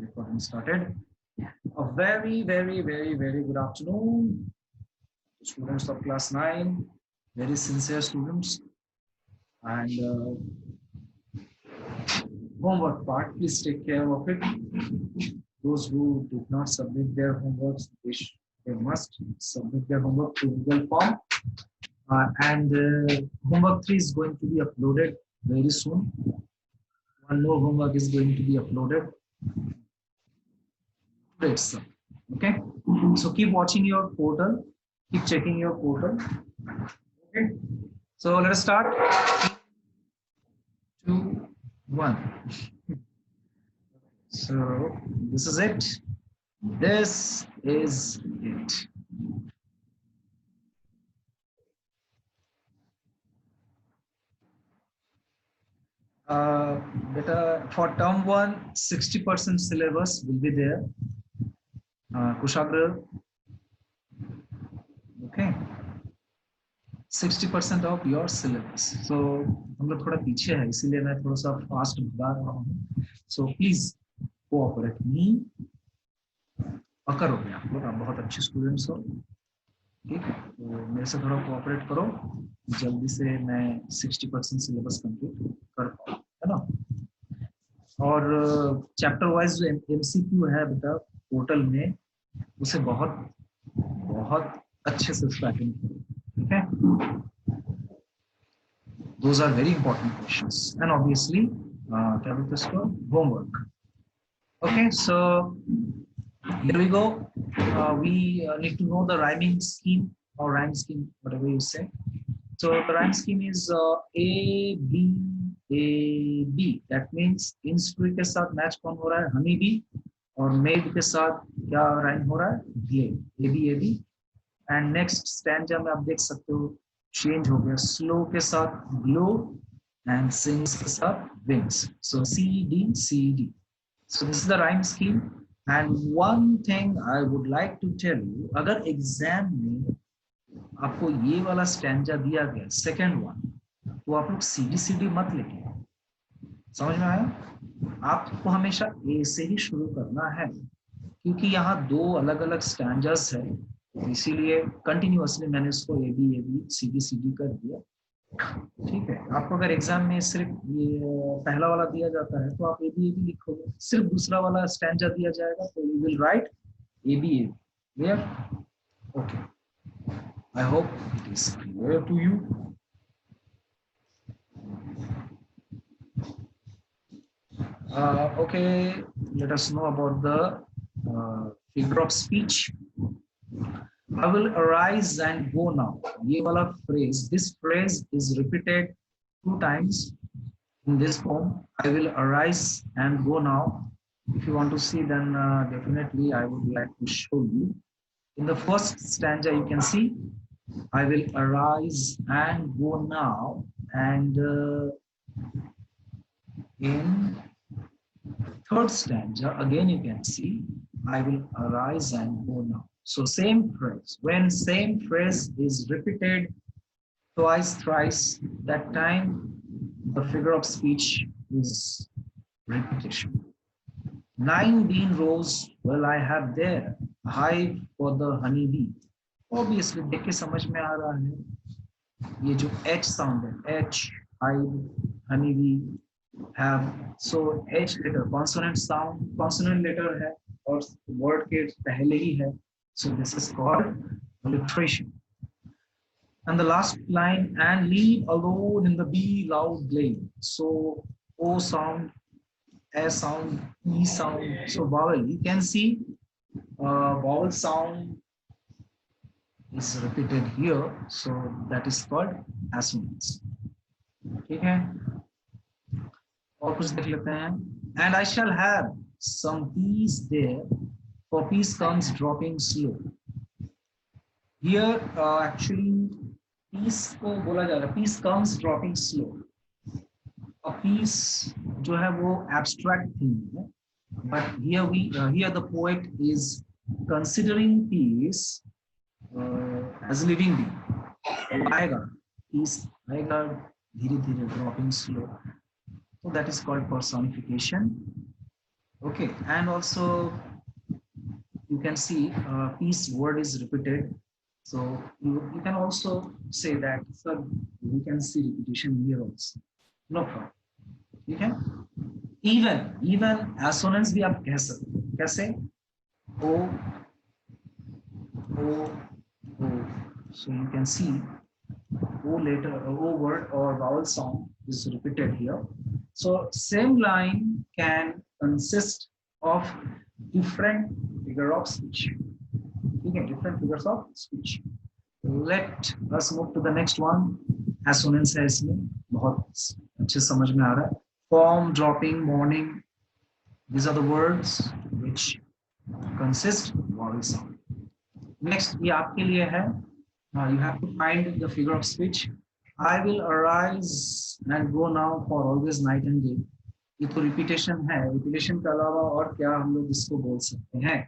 Recording started. A very good afternoon, students of class 9, very sincere students. And homework part, please take care of it. Those who did not submit their homeworks, they must submit their homework to Google form. Homework 3 is going to be uploaded very soon. One more homework is going to be uploaded. Okay, so keep watching your portal, keep checking your portal. Okay, so let us start. 2, 1. So this is it. This is it. Beta, for term 1, 60% syllabus will be there. Kushagra, okay, 60% of your syllabus. So हम लोग थोड़ा पीछे है, इसीलिए मैं थोड़ा सा fast बता रहा हूँ. So please cooperate me. करोगे आप लोग, आप बहुत अच्छे स्टूडेंट्स हो, ठीक है, तो मेरे से थोड़ा कोऑपरेट करो, जल्दी से मैं 60% सिलेबस कंप्लीट कर पाऊँ, है ना. और चैप्टर वाइज जो एमसीक्यू है बेटा पोर्टल में, उसे बहुत अच्छे से स्टार्टिंग करो, ठीक है. Those are very important questions and obviously क्या बोलते हैं इसको, homework. Okay, so here we go. We need to know the rhyming scheme or rhyme scheme, whatever you say. So the rhyme scheme is A B A B. That means instru के साथ match कौन हो रहा है, honey bee, और made के साथ क्या राइम हो रहा है, B A B. And next stanza में आप देख सकते हो चेंज हो गया, स्लो के साथ ग्लो एंड सिंग्स के साथ wings. So C D. So this is the rhyme scheme. And one thing I would like to tell you, अगर एग्जाम में आपको ये वाला स्टैंजा दिया गया सेकंड वन, तो आप लोग सीडी मत लिखिए, समझ में आया. आपको हमेशा ए से ही शुरू करना है, क्योंकि यहाँ दो अलग अलग स्टैंजास है, इसीलिए कंटिन्यूअसली मैंने इसको ए बी सी डी कर दिया, ठीक है. आपको अगर एग्जाम में सिर्फ ये पहला वाला दिया जाता है तो आप ए बी लिखोगे, सिर्फ दूसरा वाला स्टैंजा दिया जाएगा तो you will write A B. Clear? Okay, I hope it is clear to you. Okay, let us know about the figure of speech. I will arise and go now. ये वाला phrase, this phrase is repeated 2 times in this poem. I will arise and go now. If you want to see, then definitely I would like to show you. In the first stanza, you can see, I will arise and go now. And in third stanza, again you can see, I will arise and go now. So same phrase. When same phrase is repeated twice, thrice, that time the figure of speech is repetition. 9 bean rows, well I have there, a hive for the honey bee. Obviously, देख के समझ में आ रहा है, ये जो H sound है, H, hive, honey bee, have. So H letter, consonant sound, consonant letter है, और word के पहले ही है. So this is called alliteration. And the last line, and leave alone in the B loud glade. So O sound, A sound, E sound. So vowel, you can see vowel sound is repeated here. So that is called assonance. ठीक है? और कुछ देख लेते हैं. And I shall have some peace there, for peace comes dropping slow. Here actually peace को बोला जा रहा है, peace comes dropping slow. A peace जो है वो abstract thing है, but here the poet is considering peace as living being. आएगा, peace आएगा धीरे धीरे, dropping slow. So that is called personification. Okay, and also you can see peace word is repeated. So you can also say that, sir, we can see repetition here also. No problem. ठीक है? Even assonance भी आप कह सकते हैं. कैसे? O, O, O. So you can see O letter, O word or vowel sound is repeated here. So same line can consist of different figure of speech. Okay, different figures of speech. Let us move to the next one. Assonance है इसमें बहुत अच्छे समझ में आ रहा है. Form, dropping, morning. These are the words which consist vowel sound. Next, ये आपके लिए है. You have to find the figure of speech. I will arise and go now for always night and day. ये तो repetition है. Repetition के अलावा और क्या हम लोग इसको बोल सकते हैं?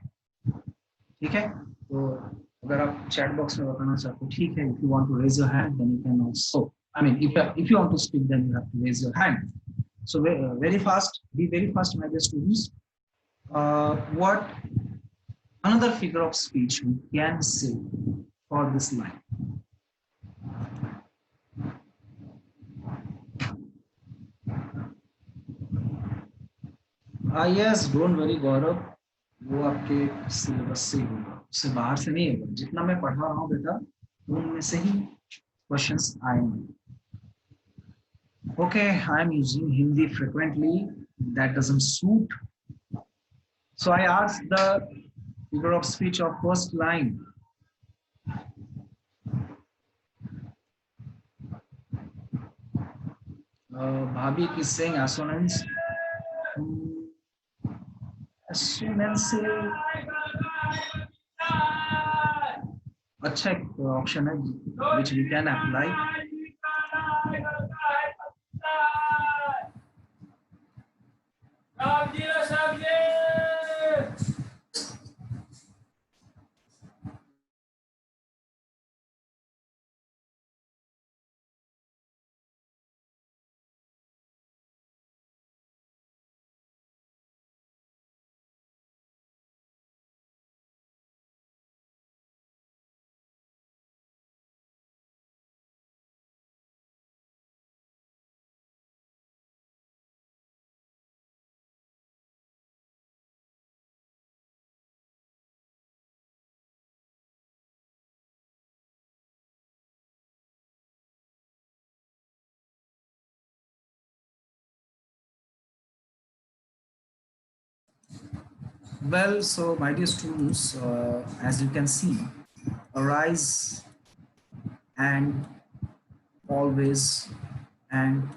ठीक है, तो अगर आप चैट बॉक्स में बताना चाहते हो ठीक है. If you want to raise your hand then you can also, I mean if you want to speak then you have to raise your hand. So very fast, be very fast, my dear students. What another figure of speech we can say for this line? Yes, don't worry Gaurav, वो आपके syllabus से ही होगा, उससे बाहर से नहीं होगा. जितना मैं पढ़ा रहा हूँ बेटा उनमें से ही क्वेश्चंस आएंगे. Okay, I'm using Hindi frequently. That doesn't suit. So I asked the figure of speech of first line. Bhabhi is saying assonance. Assonance अच्छा एक ऑप्शन है which we can apply. Well, so my dear students, as you can see, arise and always, and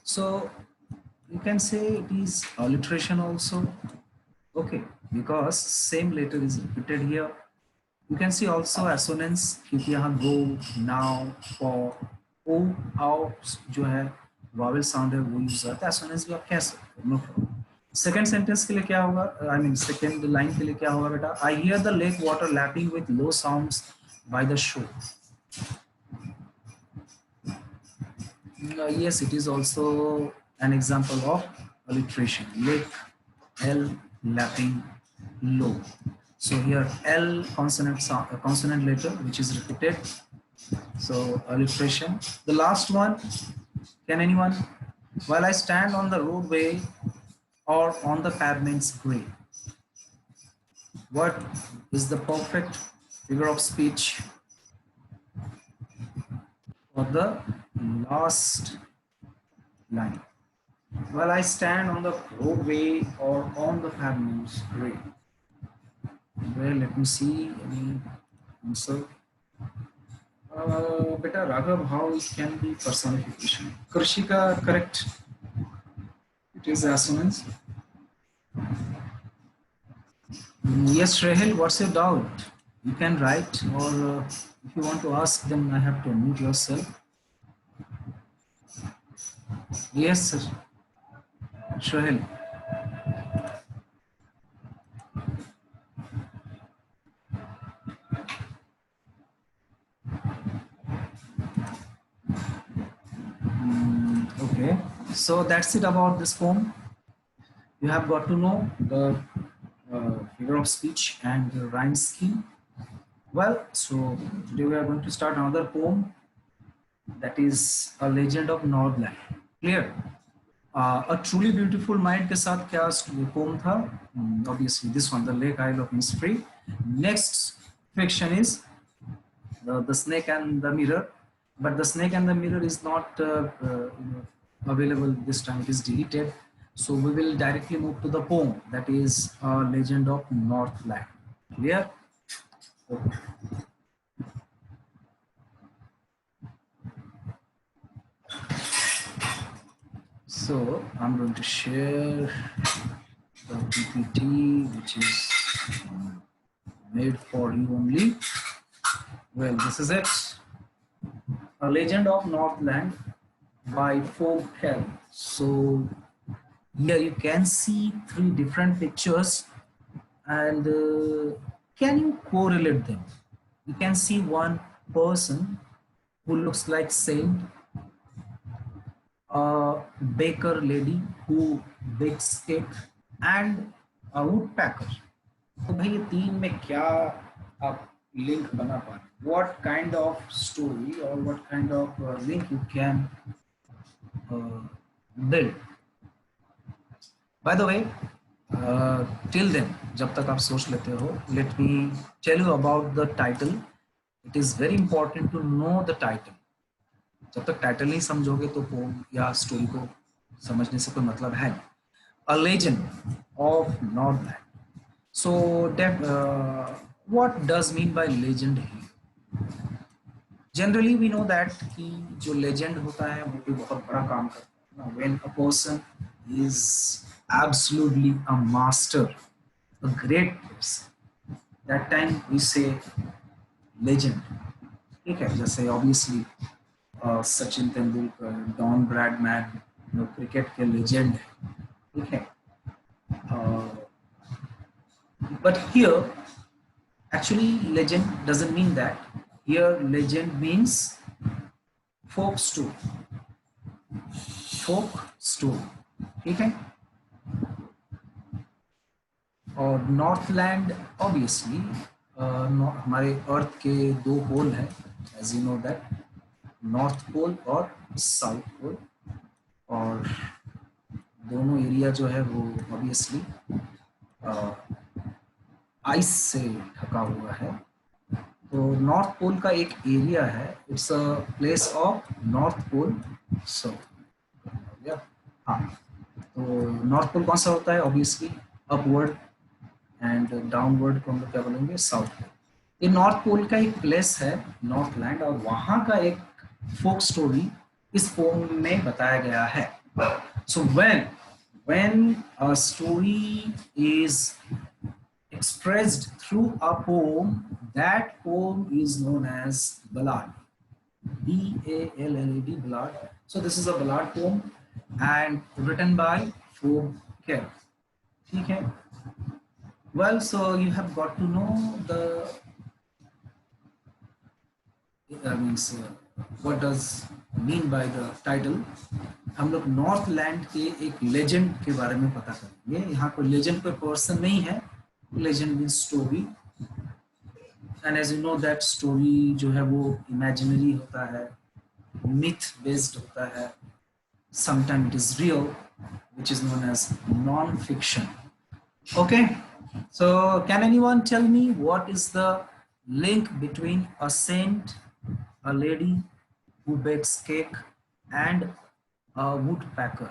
so you can say it is alliteration also. Okay, because same letter is repeated here. You can see also assonance क्योंकि यहाँ go, now, for, o, out जो है vowel sound है वो use होता है. assonance भी आप कह सकते हो, no problem. सेकेंड सेंटेंस के लिए क्या होगा, आई मीन सेकेंड लाइन के लिए क्या होगा बेटा? I hear the lake water lapping with low sounds by the shore. Yes, it is also an example of alliteration. Lake, L, lapping, low. So here L consonant sound, consonant letter which is repeated. So alliteration. The last one, can anyone? While I stand on the roadway or on the pavement's grey. What is the perfect figure of speech for the last line? Well, I stand on the roadway or on the pavement's grey. Well, let me see any answer. Beta Raghav, how it can be personification? Krishika, correct. It is assonance. Yes, Rahel, what's your doubt? You can write, or if you want to ask, then I have to unmute yourself. Yes, sir. Rahel. Okay, so that's it about this poem. You have got to know the figure of speech and the rhyme scheme. Well, so today we are going to start another poem, that is a legend of Northland. Clear? A truly beautiful mind के साथ क्या poem था? Obviously this one, the Lake Isle of Mystery. Next fiction is the Snake and the Mirror, but the Snake and the Mirror is not available this time. It is deleted. So we will directly move to the poem, that is Legend of Northland. Clear? Okay. So I'm going to share the PPT, which is made for you only. Well, this is it. A Legend of Northland by Fogg Hell. So here you can see three different pictures, and can you correlate them? You can see one person who looks like saint, a baker lady who bakes cake, and a woodpecker. तो भाई ये तीन में क्या आप link बना पा रहे? What kind of story or what kind of link you can build? By the way, till then, जब तक आप सोच लेते हो, let me tell you about the title. It is very important to know the title. जब तक title नहीं समझोगे तो पोम या स्टोरी को समझने से कोई मतलब है नहीं. A legend of Northland. So, what does mean by legend here? Generally, we know that कि जो legend होता है वो भी बहुत बड़ा काम करता है. When a person is absolutely a master, a great person, that time we say legend. ठीक है, जैसे obviously Sachin Tendulkar, Don Bradman, cricket के लेजेंड है, ठीक है. But here, actually, legend doesn't mean that. Here, legend means folk story. Folk story, ठीक है. और नॉर्थलैंड ऑब्वियसली हमारे अर्थ के दो पोल हैं, as you know that, north pole और साउथ पोल, और दोनों एरिया जो है वो ऑब्वियसली आइस से ढका हुआ है. तो नॉर्थ पोल का एक एरिया है, it's a place of North Pole. So हाँ, तो नॉर्थ पोल कौन सा होता है? ऑब्वियसली अपवर्ड, एंड डाउनवर्ड को हम लोग क्या बोलेंगे? South pole. ये नॉर्थ पोल का एक प्लेस है नॉर्थलैंड, और वहाँ का एक फोक स्टोरी इस पोम में बताया गया है. सो when a story is expressed through a poem, that poem is known as ballad. B-A-L-L-A-D, ballad. So this is a ballad poem and written by Fogg Hell. ठीक है. Well, so you have got to know the means what does mean by the title. हम लोग Northland के एक legend के बारे में पता करेंगे. यहाँ कोई लेजेंड कोई पर्सन नहीं है, legend means story, and as you know that story जो है वो इमेजिनरी होता है, मिथ बेस्ड होता है, sometime it is real, which is known as non-fiction. Okay, so can anyone tell me what is the link between a saint, a lady who bakes cake, and a woodpecker?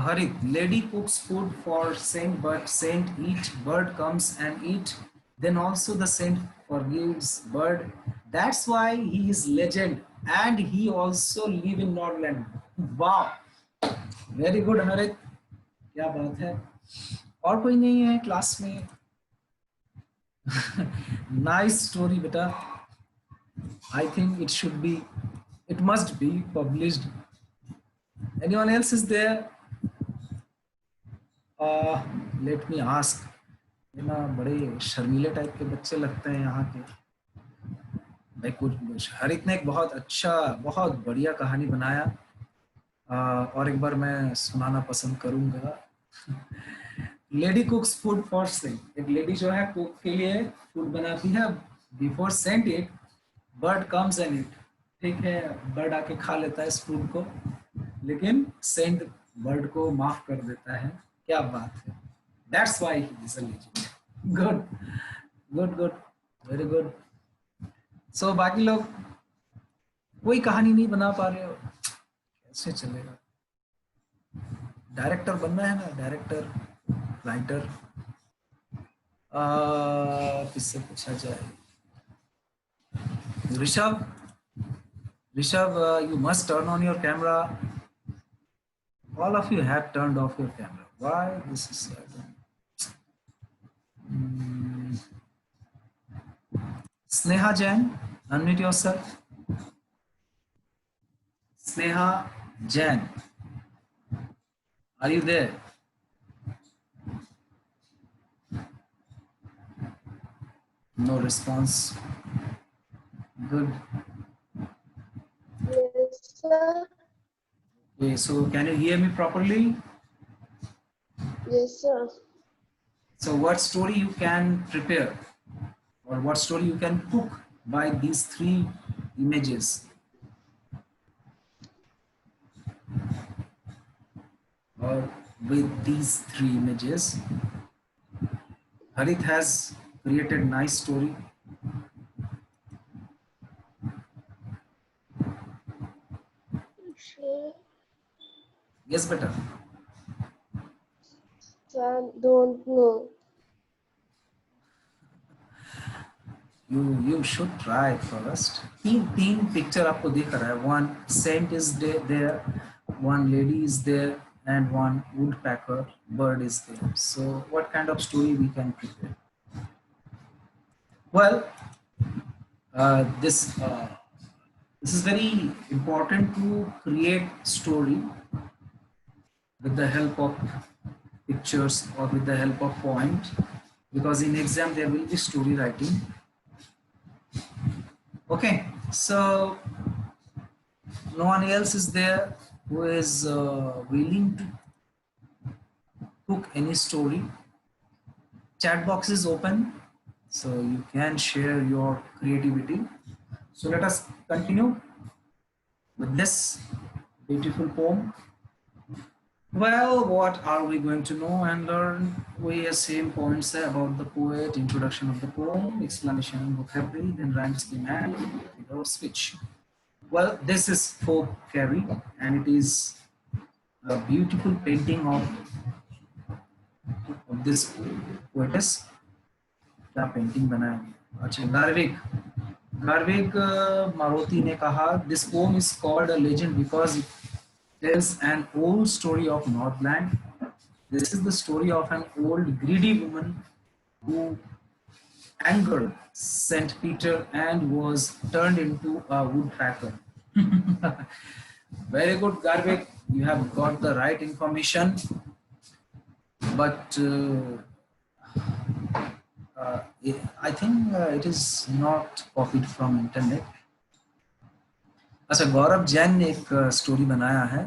Harit, lady cooks food for saint, but saint eat, bird comes and eat, then also the saint forgives bird. That's why he is legend, and he also live in Northland. Wow, very good Harit, क्या बात है. और कोई नहीं है class में? Nice story बेटा. I think it should be, it must be published. Anyone else is there? Let me ask. ये ना बड़े शर्मीले टाइप के बच्चे लगते हैं यहाँ के. भाई कुछ, हरित ने एक बहुत अच्छा, बहुत बढ़िया कहानी बनाया. और एक बार मैं सुनाना पसंद करूंगा। Lady cooks food for saint. एक लेडी जो है कुक के लिए फूड बनाती है, before saint eat bird comes and eat. ठीक है, बर्ड आके खा लेता है इस फूड को, लेकिन सेंट बर्ड को माफ कर देता है। क्या बात है, that's why he is a legend. Good good good, very good. So बाकी लोग कोई कहानी नहीं बना पा रहे हो, कैसे चलेगा? डायरेक्टर बनना है ना, डायरेक्टर, राइटर। किससे पूछा जाए? Rishabh, Rishabh, you must turn on your camera. All of you have turned off your camera. Why this is happening? Sneha Jain, unmute yourself. Sneha Jain, are you there? No response. Good. Yes, sir. Okay, so can you hear me properly? Yes, sir. So what story you can prepare, or what story you can cook by these three images, or with these three images? Harit has created nice story. Sure. Yes, better. Sir, don't know. You should try first. तीन picture आपको दिख रहा है. One saint is there, one lady is there, and one woodpecker bird is there. So what kind of story we can prepare? Well, this is very important to create story with the help of pictures or with the help of point, because in exam there will be story writing. Okay, so no one else is there who is willing to cook any story. Chat box is open, so you can share your creativity. So let us continue with this beautiful poem. Well, what are we going to know and learn? We have same points about the poet, introduction of the poem, explanation and vocabulary, then rhyme scheme and figure of speech. Well, this is Folk Fairy, and it is a beautiful painting of this poetess. क्या painting बनाया? अच्छा, गार्विक, गार्विक मारुति ने कहा, this poem is called a legend because it tells an old story of Northland. This is the story of an old greedy woman who angered Saint Peter and was turned into a woodpecker. Very good, Garvik. You have got the right information, but I think it is not copied from internet. अच्छा, गौरव जैन ने एक story बनाया है.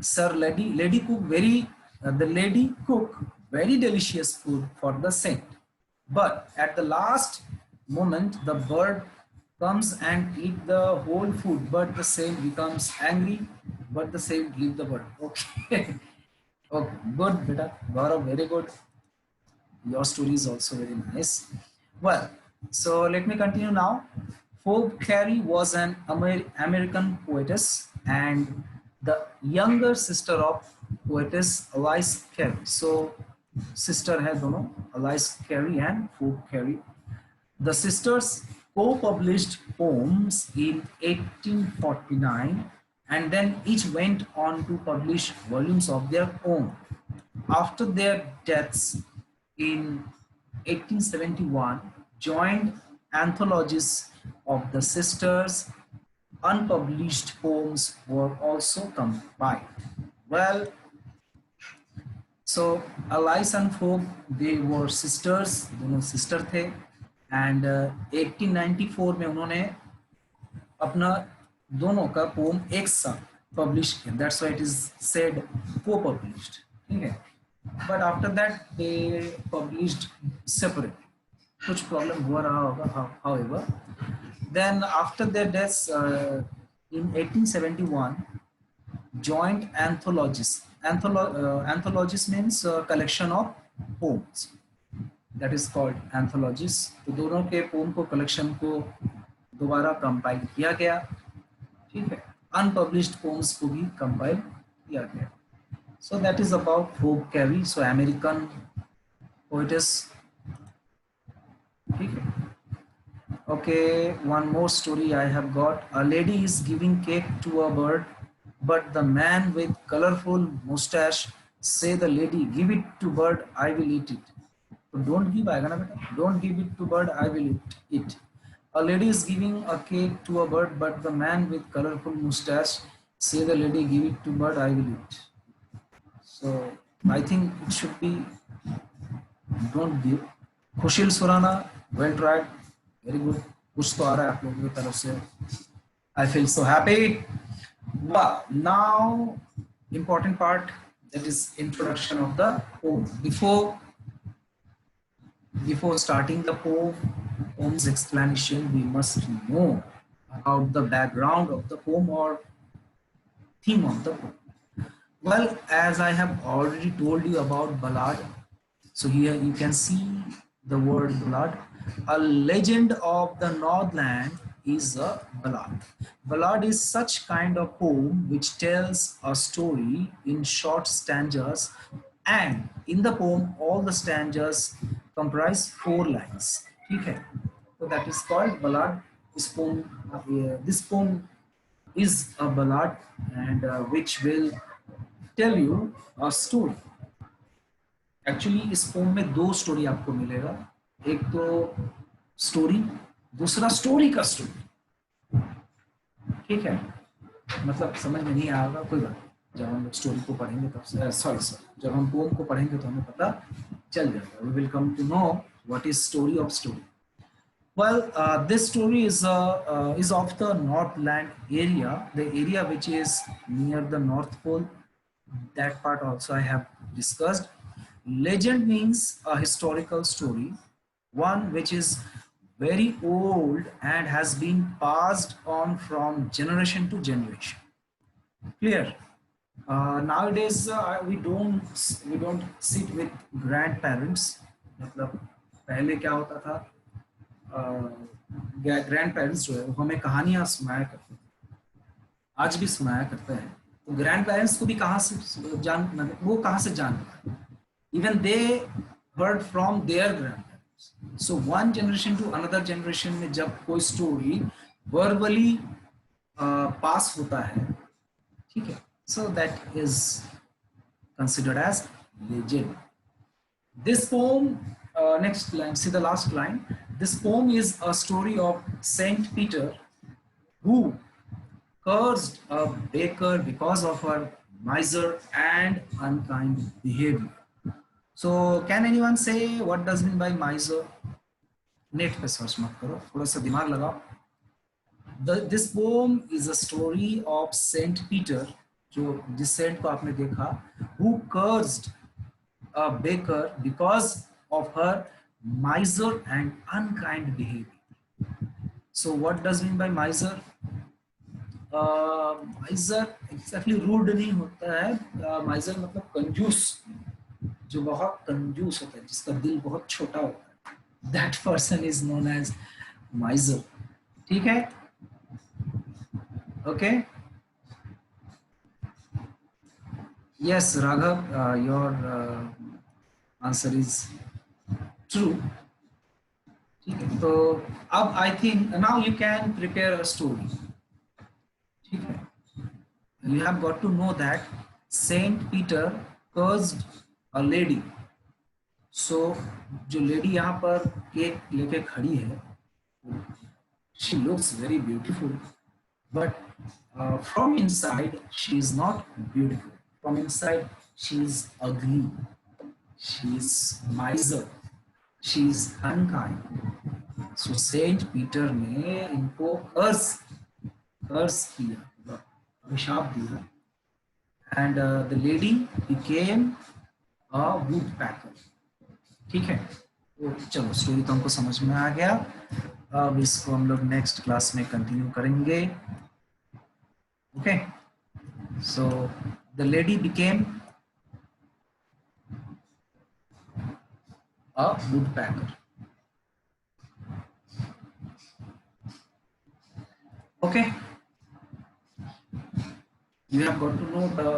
Sir lady cook very the lady cook very delicious food for the saint, but at the last moment the bird comes and eat the whole food, but the saint becomes angry, but the saint leave the bird. Okay. Okay, good beta Gaurav, very good. Your story is also very nice. Well, so let me continue now. Folk Carey was an American poetess and the younger sister of poetess Alice Carey. So sister hai dono, Alice Carey and Folk Carey. The sisters co-published poems in 1849 and then each went on to publish volumes of their own. After their deaths in 1871, joined anthologies of the sisters, unpublished poems were also compiled. Well, so Alice and Folk, they were sisters, दोनों sister थे. And 1894 में उन्होंने अपना दोनों का pome एक साथ published him. That's why it is said co-published. Okay. But after that they published separately. कुछ problem हुआ रहा होगा, however. Then after their deaths, in 1871, joint anthologies. Anthologies means collection of poems. That is called anthologies. तो दोनों के pome को collection को दोबारा कंपाइल किया गया, ठीक है. अनपब्लिश्ड पोम्स को भी कंपाइल किया गया. So that is about Hope Carey. So American poetess, ठीक है. Okay, one more story I have got. A lady is giving cake to a bird, but the man with colorful mustache say the lady, give it to bird, I will eat it. So don't give आएगा ना बेटा. Don't give it to bird, I will eat it. A lady is giving a cake to a bird, but the man with colorful mustache say the lady, give it to bird, I will eat. So I think it should be don't give. Khushil Surana, well tried. Very good. कुछ तो आ रहा है आप लोगों की तरफ से. I feel so happy. Well, now important part, that is introduction of the poem. Before starting the poem's explanation, we must know about the background of the poem or theme of the poem. Well, as I have already told you about ballad, so here you can see the word ballad. A legend of the Northland is a ballad. Ballad is such kind of poem which tells a story in short stanzas, and in the poem all the stanzas comprise 4 lines. Okay, so that is called ballad. This poem is a ballad, and which will tell you a story. Actually इस pome में 2 story आपको मिलेगा. एक तो story, दूसरा story का story. ठीक है, मतलब समझ में नहीं आएगा कोई बात. जब हम लोग स्टोरी को पढ़ेंगे तब से सॉरी जब हम पोम को पढ़ेंगे तो हमें पता चल जाएगा. We will come to know what is story of story. Well, this story is of the Northland area, the area which is near the North Pole. That part also I have discussed. Legend means a historical story, one which is very old and has been passed on from generation to generation. Clear? Nowadays we don't sit with grandparents. मतलब पहले क्या होता था, grandparents जो है वो हमें कहानियां सुनाया करते थे, आज भी सुनाया करते हैं. तो ग्रैंडपेरेंट्स को भी कहाँ से जान even they heard from their grandparents. So one generation to another generation में जब कोई story verbally pass होता है, ठीक है, so that is considered as legend. This poem, next line, see the last line. This poem is a story of Saint Peter who cursed a baker because of her miser and unkind behavior. So can anyone say what does mean by miser? Net पे search मत करो, थोड़ा सा दिमाग लगाओ. This poem is a story of Saint Peter, जो जिस Saint को आपने देखा, who cursed a baker because of her miser and unkind behavior. So what does mean by miser? Miser exactly rude नहीं होता है. Miser मतलब कंजूस, जो बहुत कंजूस होता है, जिसका दिल बहुत छोटा होता है. That person is known as miser. ठीक है? Okay. Yes, Raghav, your answer is true. ठीक है, तो अब I think now you can prepare a story. ठीक है, you have got to know that Saint Peter cursed a lady. So जो lady यहाँ पर केक लेके खड़ी है, she looks very beautiful, but from inside she is not beautiful. From inside she is ugly. She is miser. She is unkind. So Saint Peter ने इनको कर्स किया, अभिशाप दिया, and the lady became a woodpecker. ठीक है, तो चलो story तो हमको समझ में आ गया। अब इसको हम लोग नेक्स्ट क्लास में कंटिन्यू करेंगे। Okay, so the lady became a would packer. Okay, you have got to know the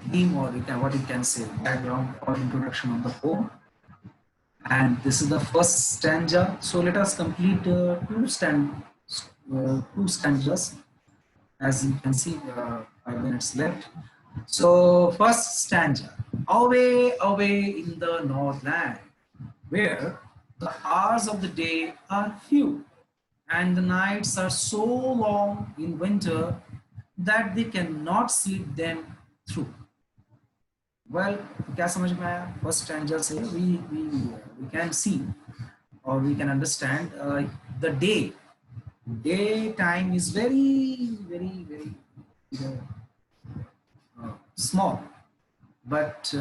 theme, or what you can say, background or introduction of the poem. And this is the first stanza. So let us complete two stanzas. As you can see, 5 minutes left. So first stanza: away, away in the northland, where the hours of the day are few, and the nights are so long in winter that they cannot sleep them through. Well, क्या समझ में आया? First stanza से we can see or we can understand the day time is very small, but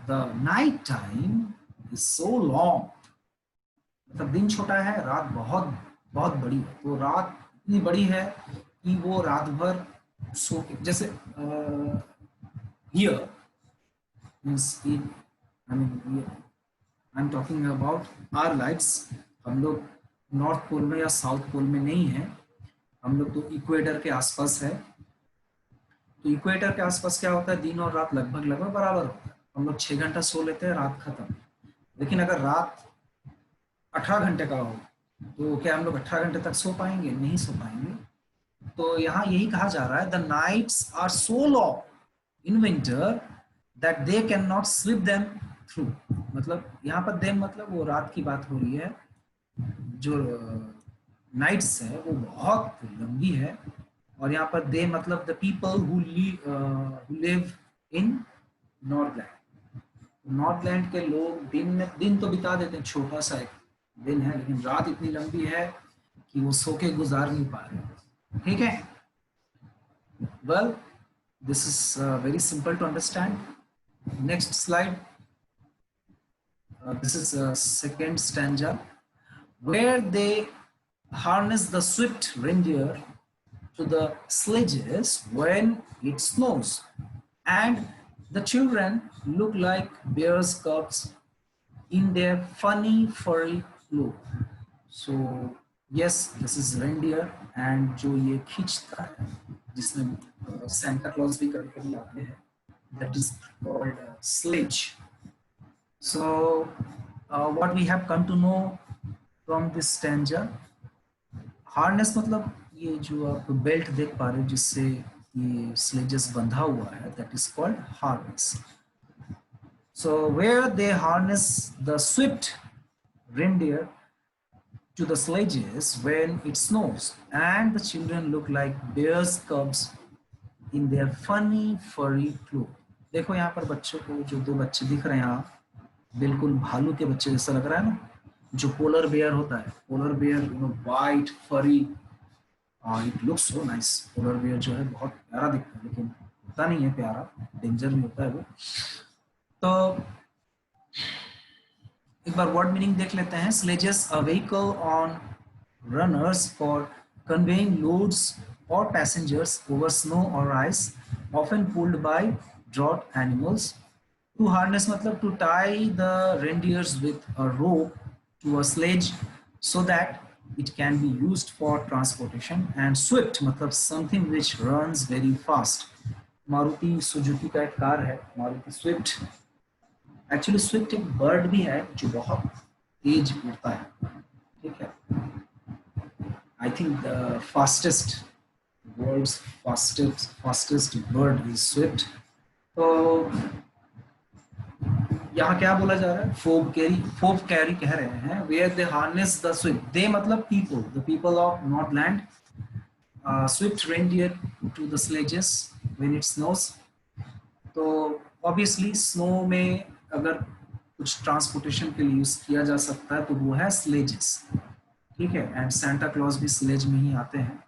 the night time is so long. मतलब दिन छोटा है, रात बहुत बहुत बड़ी है। तो रात इतनी बड़ी है कि वो रात भर सो, जैसे here means I'm talking about our lives. हम लोग नॉर्थ पोल में या साउथ पोल में नहीं है, हम लोग तो इक्वेटर के आसपास है। तो इक्वेटर के आसपास क्या होता है, दिन और रात लगभग लगभग बराबर होता है। हम लोग 6 घंटा सो लेते हैं, रात खत्म। लेकिन अगर रात 18 घंटे का हो तो क्या हम लोग 18 घंटे तक सो पाएंगे? नहीं सो पाएंगे। तो यहाँ यही कहा जा रहा है, the nights are so long in winter that they can not sleep them through. मतलब यहाँ पर देम मतलब वो रात की बात हो रही है। जो नाइट्स है वो बहुत लंबी है, और यहाँ पर दे मतलब the people who live in Northland. Northland के लोग दिन तो बिता देते हैं, छोटा सा एक दिन है, लेकिन रात इतनी लंबी है कि वो सो के गुजार नहीं पा रहे। ठीक है, well this is very simple to understand. Next slide. This is a second stanza, where they harness the swift reindeer to the sledges when it snows, and the children look like bears' cubs in their funny furry clothes. So yes, this is reindeer, and जो ये खींचता है, जिसमें Santa Claus भी कभी-कभी आते हैं, that is called sledge. So what we have come to know from this stanza, harness मतलब ये जो आप बेल्ट देख पा रहे हो जिससे ये स्लेजेस बंधा हुआ है, that is called harness. So where they harness the swift reindeer to the sledges when it snows, and the children look like bears' cubs in their funny furry clothes. देखो यहाँ पर बच्चों को, जो दो बच्चे दिख रहे हैं यहाँ, बिल्कुल भालू के बच्चे जैसा लग रहा है ना, जो पोलर बेयर होता है। Polar bear white furry, it looks so nice. Polar bear जो है बहुत प्यारा दिखता है, लेकिन होता नहीं है प्यारा, डेंजर भी होता है वो। तो एक बार वर्ड मीनिंग देख लेते हैं। Sledges, a vehicle on runners for conveying loads और पैसेंजर्स ओवर स्नो और ice, often pulled by draught animals. To harness मतलब to tie the reindeers with a rope to a sledge so that it can be used for transportation, and swift मतलब something which runs very fast. Maruti Suzuki का एक car है, Maruti Swift. Actually swift एक bird भी है जो बहुत तेज उड़ता है। ठीक है, I think the fastest, world's fastest bird is swift. तो यहाँ क्या बोला जा रहा है? फोक कैरी कह रहे हैं। Where they harness the swift, they मतलब people, the people of Northland, swift reindeer to the sledges when it snows. तो ऑब्वियसली स्नो में अगर कुछ ट्रांसपोर्टेशन के लिए यूज किया जा सकता है तो वो है स्लेजेस। ठीक है, एंड सांता क्लॉज भी स्लेज में ही आते हैं।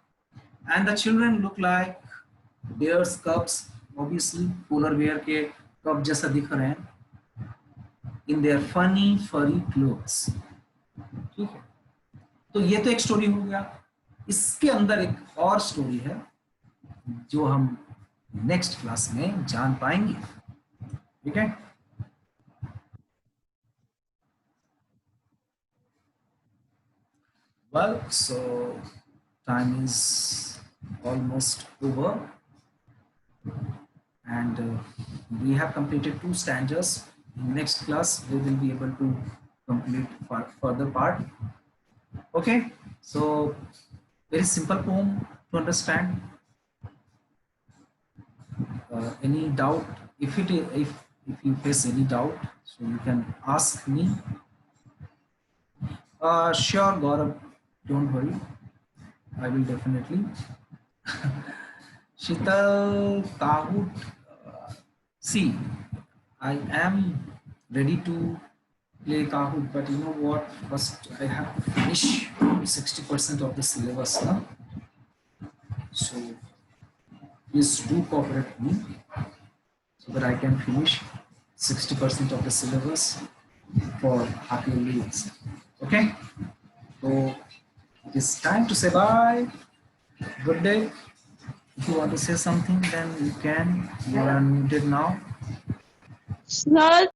And the children look like Bears cubs obviously polar bear के कप जैसा दिख रहे हैं in their funny furry clothes. ठीक है, तो ये तो एक स्टोरी हो गया. इसके अंदर एक और स्टोरी है जो हम नेक्स्ट क्लास में जान पाएंगे. ठीक है. Well, so time is almost over, and we have completed 2 stanzas. In next class, we will be able to complete further part. Okay, so very simple poem to understand. Any doubt? If you face any doubt, so you can ask me. Sure, Gaurav, don't worry. I will definitely. Shital Kahut. See, I am ready to play Kahoot, but you know what? First, I have to finish 60% of the syllabus now. So, please do cooperate with me so that I can finish 60% of the syllabus for happy leaves. Okay? So, it is time to say bye. Good day. If you want to say something, then you can. You are unmuted now. Sir,